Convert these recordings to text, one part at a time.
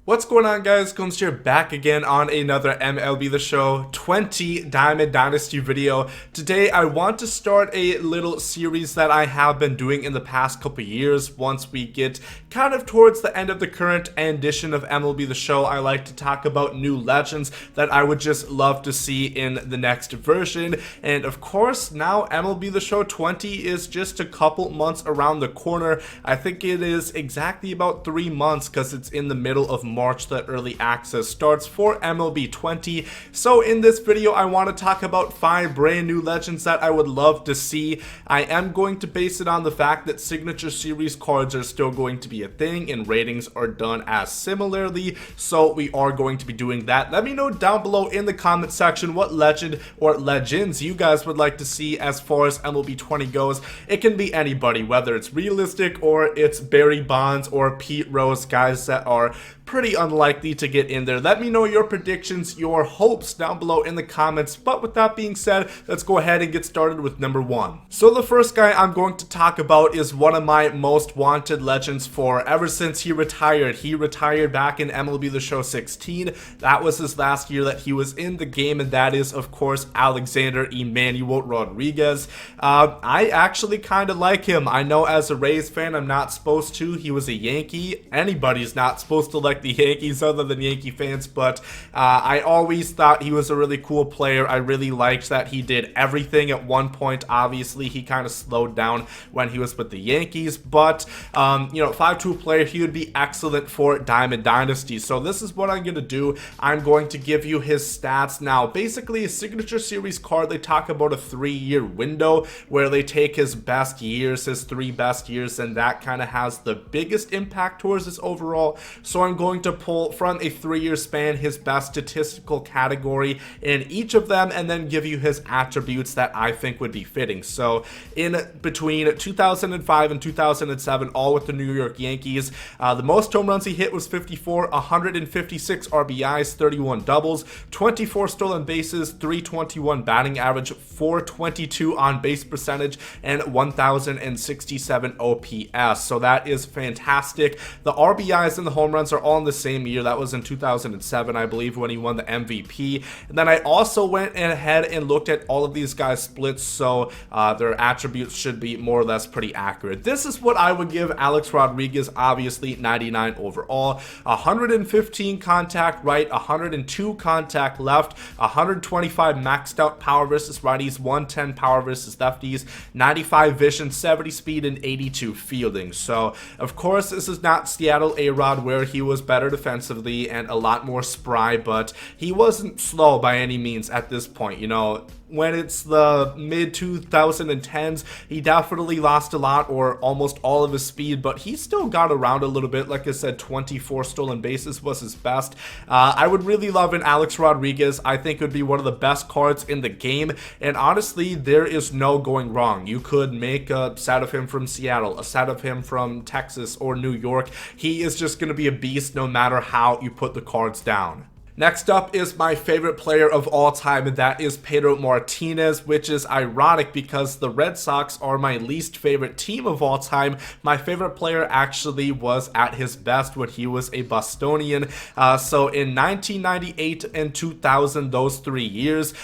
What's going on, guys? Gomes here, back again on another MLB The Show 20 Diamond Dynasty video. Today I want to start a little series that I have been doing in the past couple years. Once we get kind of towards the end of the current edition of MLB The Show, I like to talk about new legends that I would just love to see in the next version. And of course, now MLB The Show 20 is just a couple months around the corner. I think it is exactly about 3 months because it's in the middle of March that early access starts for MLB 20. So in this video I want to talk about 5 brand new legends that I would love to see. I am going to base it on the fact that signature series cards are still going to be a thing and ratings are done as similarly, so we are going to be doing that. Let me know down below in the comment section what legend or legends you guys would like to see as far as MLB 20 goes. It can be anybody, whether it's realistic or it's Barry Bonds or Pete Rose, guys that are pretty unlikely to get in there. Let me know your predictions, your hopes down below in the comments. But with that being said, let's go ahead and get started with number 1. So the first guy I'm going to talk about is one of my most wanted legends for ever since he retired. He retired back in MLB The Show 16. That was his last year that he was in the game, and that is of course Alexander Emmanuel Rodriguez. I actually kind of like him. I know as a Rays fan I'm not supposed to. He was a Yankee. Anybody's not supposed to like the Yankees other than Yankee fans, but I always thought he was a really cool player. I really liked that he did everything. At one point, obviously, he kind of slowed down when he was with the Yankees, but you know, 5-tool player, he would be excellent for Diamond Dynasty. So this is what I'm going to do. I'm going to give you his stats. Now, basically, a signature series card, they talk about a 3-year window where they take his best years, his 3 best years, and that kind of has the biggest impact towards his overall. So I'm going to pull from a 3-year span his best statistical category in each of them and then give you his attributes that I think would be fitting. So in between 2005 and 2007, all with the New York Yankees, the most home runs he hit was 54, 156 RBIs, 31 doubles, 24 stolen bases, 321 batting average, 422 on base percentage, and 1067 OPS. So that is fantastic. The RBIs and the home runs are all in the same year. That was in 2007, I believe, when he won the MVP. And then I also went ahead and looked at all of these guys' splits, so their attributes should be more or less pretty accurate. This is what I would give Alex Rodriguez, obviously 99 overall, 115 contact right, 102 contact left, 125 maxed out power versus righties, 110 power versus lefties, 95 vision, 70 speed, and 82 fielding. So of course this is not Seattle A-Rod where he was better defensively and a lot more spry, but he wasn't slow by any means at this point. You know, when it's the mid 2010s, he definitely lost a lot or almost all of his speed, but he still got around a little bit. Like I said, 24 stolen bases was his best. I would really love an Alex Rodriguez. I think it would be one of the best cards in the game, and honestly, there is no going wrong. You could make a set of him from Seattle, a set of him from Texas or New York. He is just going to be a beast no matter how you put the cards down. Next up is my favorite player of all time, and that is Pedro Martinez, which is ironic because the Red Sox are my least favorite team of all time. My favorite player actually was at his best when he was a Bostonian. So in 1998 and 2000, those 3 years,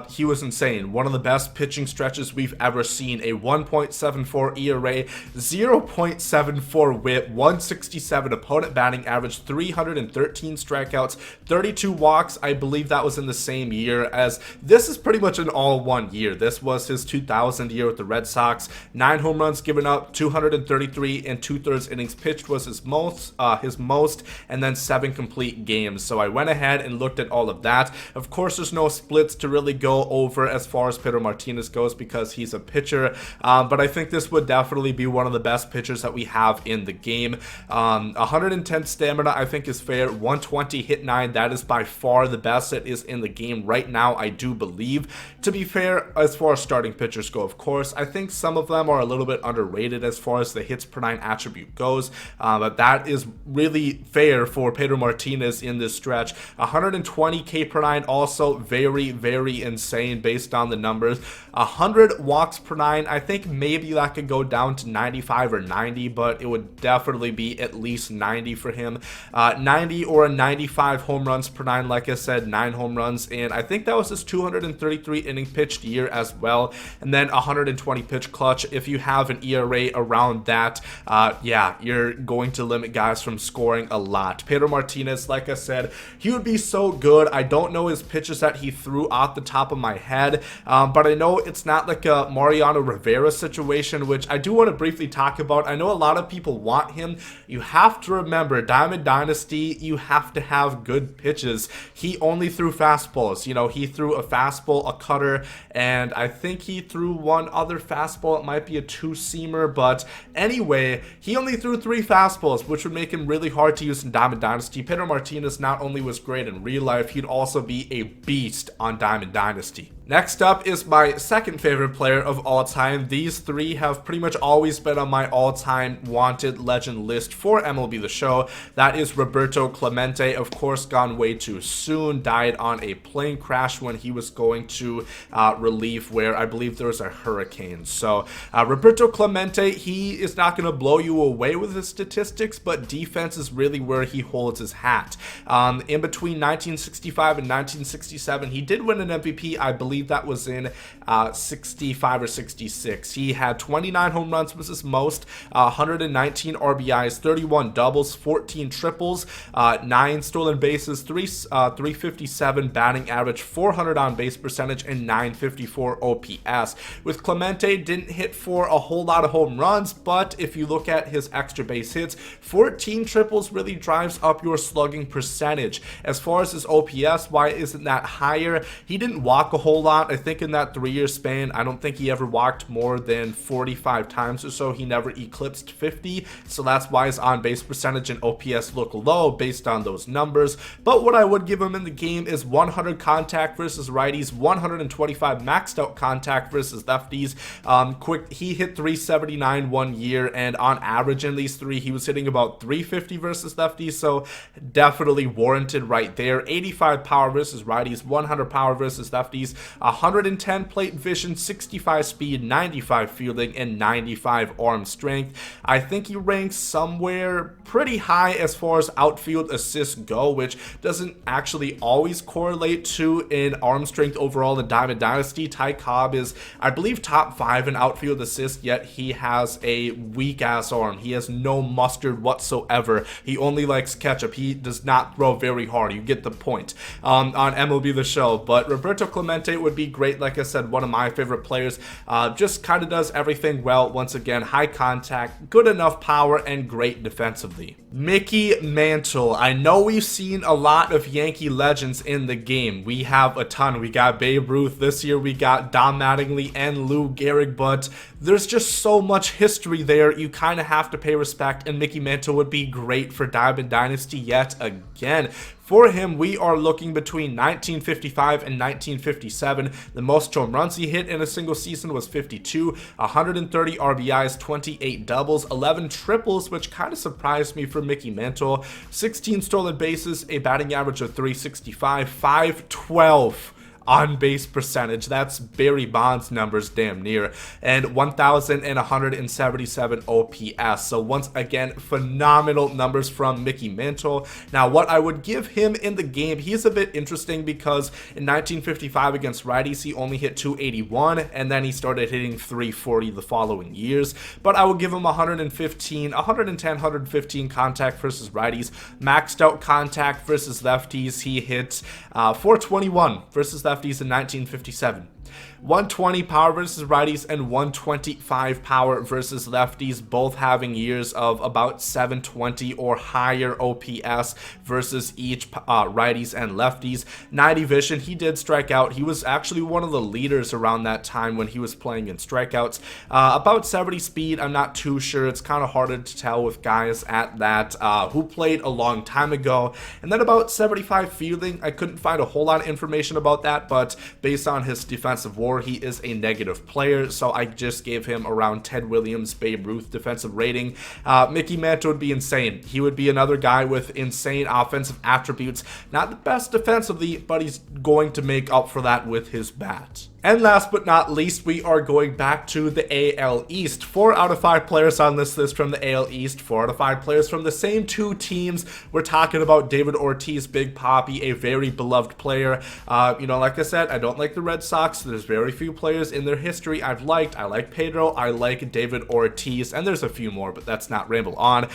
he was insane. One of the best pitching stretches we've ever seen. A 1.74 ERA, 0.74 WHIP, 167 opponent batting average, 313 strikeouts, 32 walks. I believe that was in the same year, as this is pretty much an all one year. This was his 2000 year with the Red Sox. 9 home runs given up, 233 and 2/3 innings pitched was his most, and then 7 complete games. So I went ahead and looked at all of that. Of course, there's no splits to really go over as far as Pedro Martinez goes because he's a pitcher, but I think this would definitely be one of the best pitchers that we have in the game. 110 stamina I think is fair. 120 hit 9, that is by far the best that is in the game right now, I do believe. To be fair, as far as starting pitchers go, of course, I think some of them are a little bit underrated as far as the hits per nine attribute goes, but that is really fair for Pedro Martinez in this stretch. 120 K per nine, also very, very insane based on the numbers. 100 walks per nine, I think maybe that could go down to 95 or 90, but it would definitely be at least 90 for him. 90 or a 95 home runs per nine, like I said, 9 home runs, and I think that was his 233 inning pitched year as well. And then 120 pitch clutch. If you have an ERA around that, yeah, you're going to limit guys from scoring a lot. Pedro Martinez, like I said, he would be so good. I don't know his pitches that he threw off the top of my head, but I know it's not like a Mariano Rivera situation, which I do want to briefly talk about. I know a lot of people want him. You have to remember, Diamond Dynasty, you have to have good pitches. He only threw fastballs. You know, he threw a fastball, a cutter, and I think he threw one other fastball. It might be a two-seamer, but anyway, he only threw 3 fastballs, which would make him really hard to use in Diamond Dynasty. Pedro Martinez not only was great in real life, he'd also be a beast on Diamond Dynasty. Next up is my second favorite player of all time. These 3 have pretty much always been on my all-time wanted legend list for MLB The Show. That is Roberto Clemente, of course, gone way too soon, died on a plane crash when he was going to relief where I believe there was a hurricane. So Roberto Clemente, he is not going to blow you away with his statistics, but defense is really where he holds his hat. In between 1965 and 1967, he did win an MVP, I believe that was in 65 or 66. He had 29 home runs, was his most, 119 RBIs, 31 doubles, 14 triples, 9 stolen bases, 357 batting average, 400 on base percentage, and 954 OPS. With Clemente, didn't hit for a whole lot of home runs, but if you look at his extra base hits, 14 triples really drives up your slugging percentage. As far as his OPS, why isn't that higher? He didn't walk a whole lot. I think in that 3-year span, I don't think he ever walked more than 45 times or so. He never eclipsed 50, so that's why his on-base percentage and OPS look low based on those numbers. But what I would give him in the game is 100 contact versus righties, 125 maxed out contact versus lefties. He hit 379 one year, and on average in these 3, he was hitting about 350 versus lefties, so definitely warranted right there. 85 power versus righties, 100 power versus lefties, 110 plate vision, 65 speed, 95 fielding, and 95 arm strength. I think he ranks somewhere pretty high as far as outfield assists go, which doesn't actually always correlate to in arm strength overall in Diamond Dynasty. Ty Cobb is, I believe, top 5 in outfield assists, yet he has a weak-ass arm. He has no mustard whatsoever. He only likes ketchup. He does not throw very hard. You get the point on MLB The Show. But Roberto Clemente would be great. Like I said, one of my favorite players. Just kind of does everything well. Once again, high contact, good enough power, and great defensively. Mickey Mantle. I know we've seen a lot of Yankee legends in the game. We have a ton. We got Babe Ruth. This year we got Don Mattingly and Lou Gehrig, but there's just so much history there. You kind of have to pay respect, and Mickey Mantle would be great for Diamond Dynasty yet again. For him, we are looking between 1955 and 1957. The most home runs he hit in a single season was 52, 130 RBIs, 28 doubles, 11 triples, which kind of surprised me for Mickey Mantle, 16 stolen bases, a batting average of 365, 512 on base percentage. That's Barry Bonds numbers damn near, and 1,177 OPS. So once again, phenomenal numbers from Mickey Mantle. Now what I would give him in the game, he's a bit interesting because in 1955 against righties he only hit 281, and then he started hitting 340 the following years. But I would give him 110, 115 contact versus righties. Maxed out contact versus lefties, he hit 421 versus lefties in 1957. 120 power versus righties and 125 power versus lefties, both having years of about 720 or higher OPS versus each righties and lefties. 90 vision, he did strike out. He was actually one of the leaders around that time when he was playing in strikeouts. About 70 speed, I'm not too sure. It's kind of harder to tell with guys at that who played a long time ago. And then about 75 fielding, I couldn't find a whole lot of information about that, but based on his defensive WAR, he is a negative player, so I just gave him around Ted Williams, Babe Ruth defensive rating. Mickey Mantle would be insane. He would be another guy with insane offensive attributes. Not the best defensively, but he's going to make up for that with his bat. And last but not least, we are going back to the AL East. 4 out of 5 players on this list from the AL East, 4 out of 5 players from the same 2 teams. We're talking about David Ortiz, Big Papi, a very beloved player. Like I said, I don't like the Red Sox. There's very few players in their history I've liked. I like Pedro, I like David Ortiz, and there's a few more, but that's not ramble on.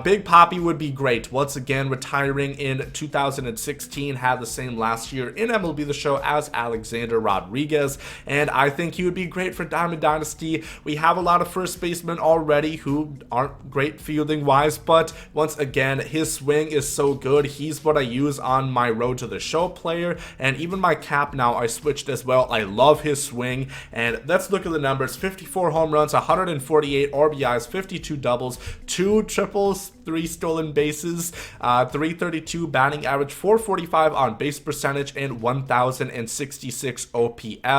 Big Papi would be great. Once again, retiring in 2016, had the same last year in MLB The Show as Alexander Rodriguez. And I think he would be great for Diamond Dynasty. We have a lot of first basemen already who aren't great fielding wise, but once again, his swing is so good. He's what I use on my Road to the Show player, and even my cap now I switched as well. I love his swing, and let's look at the numbers. 54 home runs, 148 RBIs, 52 doubles, 2 triples, 3 stolen bases, 332 batting average, 445 on base percentage, and 1066 OPS.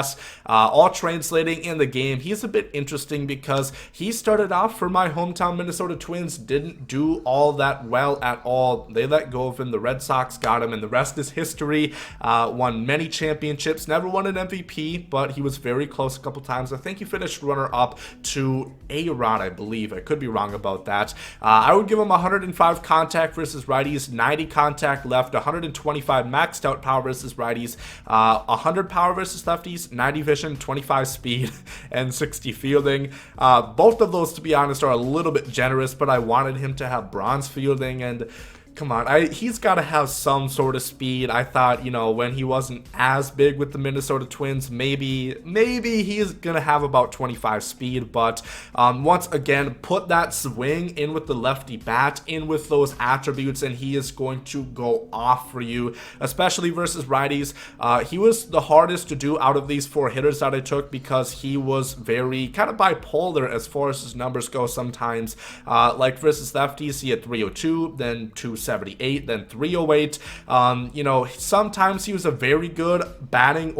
All translating in the game. He's a bit interesting because he started off for my hometown Minnesota Twins, didn't do all that well at all. They let go of him. The Red Sox got him, and the rest is history. Won many championships, never won an MVP, but he was very close a couple times. I think he finished runner-up to A-Rod, I believe. I could be wrong about that. I would give him 105 contact versus righties, 90 contact left, 125 maxed out power versus righties, 100 power versus lefties, 90 vision, 25 speed, and 60 fielding. Both of those, to be honest, are a little bit generous, but I wanted him to have bronze fielding, and come on, he's got to have some sort of speed. I thought, when he wasn't as big with the Minnesota Twins, maybe he's going to have about 25 speed, but once again, put that swing in with the lefty bat, in with those attributes, and he is going to go off for you, especially versus righties. He was the hardest to do out of these 4 hitters that I took because he was very kind of bipolar as far as his numbers go sometimes. Like versus lefties, he had 302, then 278, then 308. Sometimes he was a very good batting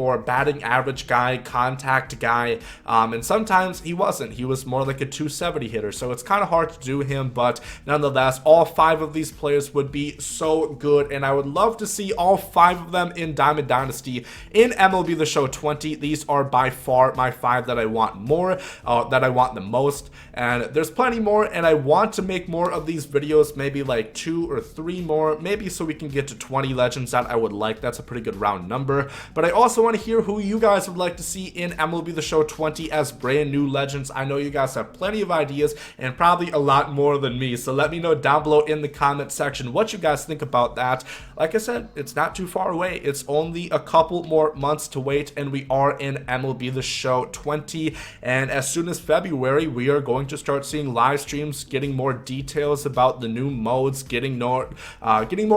average guy, contact guy, and sometimes he wasn't. He was more like a 270 hitter, so it's kind of hard to do him, but nonetheless, all 5 of these players would be so good, and I would love to see all 5 of them in Diamond Dynasty in MLB The Show 20. These are by far my 5 that I want more, that I want the most, and there's plenty more, and I want to make more of these videos, maybe like 2 or 3 more, maybe, so we can get to 20 legends that I would like. That's a pretty good round number. But I also want to hear who you guys would like to see in MLB The Show 20 as brand new legends. I know you guys have plenty of ideas and probably a lot more than me, so let me know down below in the comment section what you guys think about that. Like I said, it's not too far away. It's only a couple more months to wait, and we are in MLB The Show 20, and as soon as February, we are going to start seeing live streams, getting more details about the new modes, getting more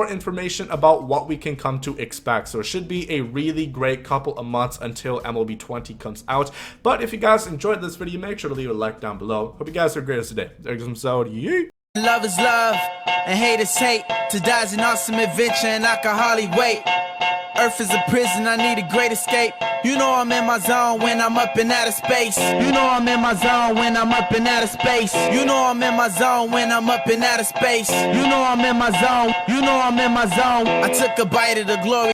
information about what we can come to expect. So it should be a really great couple of months until MLB 20 comes out. But if you guys enjoyed this video, make sure to leave a like down below. Hope you guys are great today. There's some sound. Yeet. Love is love, and hate is hate. To die is an awesome adventure, and I can hardly wait. Earth is a prison, I need a great escape. You know I'm in my zone when I'm up in outer space. You know I'm in my zone when I'm up in outer space. You know I'm in my zone when I'm up in outer space. You know I'm in my zone. You know I'm in my zone. I took a bite of the glory.